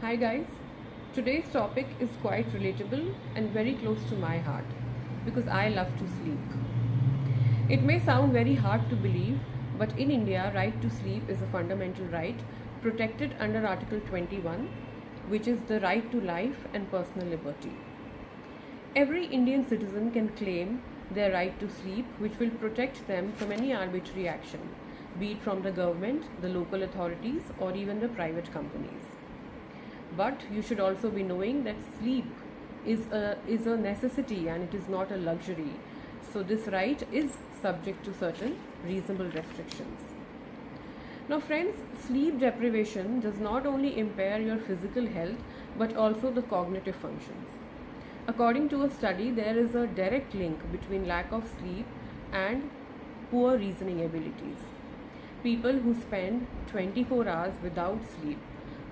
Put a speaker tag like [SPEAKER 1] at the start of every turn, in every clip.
[SPEAKER 1] Hi guys, today's topic is quite relatable and very close to my heart because I love to sleep. It may sound very hard to believe, but in India, right to sleep is a fundamental right protected under Article 21, which is the right to life and personal liberty. Every Indian citizen can claim their right to sleep, which will protect them from any arbitrary action, be it from the government, the local authorities, or even the private companies. But you should also be knowing that sleep is a necessity and it is not a luxury. So this right is subject to certain reasonable restrictions. Now friends, sleep deprivation does not only impair your physical health but also the cognitive functions. According to a study, there is a direct link between lack of sleep and poor reasoning abilities. People who spend 24 hours without sleep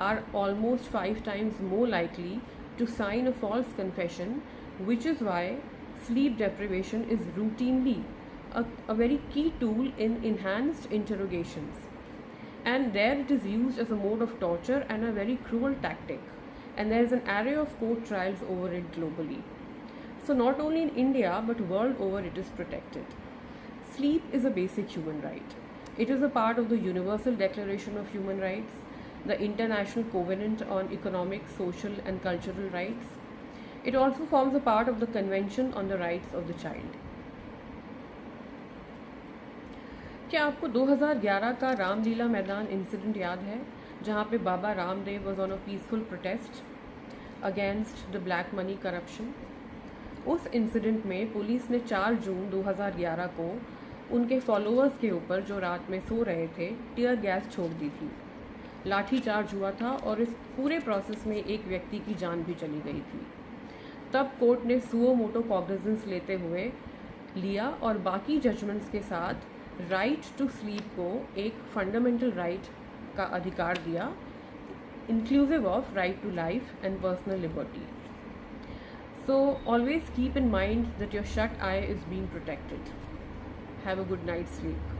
[SPEAKER 1] are almost 5 times more likely to sign a false confession, which is why sleep deprivation is routinely a very key tool in enhanced interrogations. And there it is used as a mode of torture and a very cruel tactic. And there is an array of court trials over it globally. So not only in India but world over it is protected. Sleep is a basic human right. It is a part of the Universal Declaration of Human Rights, the International Covenant on Economic, Social and Cultural Rights. It also forms a part of the Convention on the Rights of the Child. क्या आपको 2011 का रामलीला मैदान incident याद है, जहां पे Baba Ramdev was on a peaceful protest against the black money corruption? उस इंसिडेंट में पुलिस ने 4 जून 2011 को उनके फॉलोअर्स के ऊपर, जो रात में सो रहे थे, टीयर गैस छोड़ दी थी। लाठीचार्ज हुआ था और इस पूरे प्रोसेस में एक व्यक्ति की जान भी चली गई थी। तब कोर्ट ने सुओ मोटो कॉग्निजेंस लेते हुए लिया और बाकी जजमेंट्स के साथ राइट टू स्लीप को एक फंडामेंटल राइट का अधिकार दिया, inclusive of right to life and personal liberty. So always keep in mind that your shut eye is being protected. Have a good night's sleep.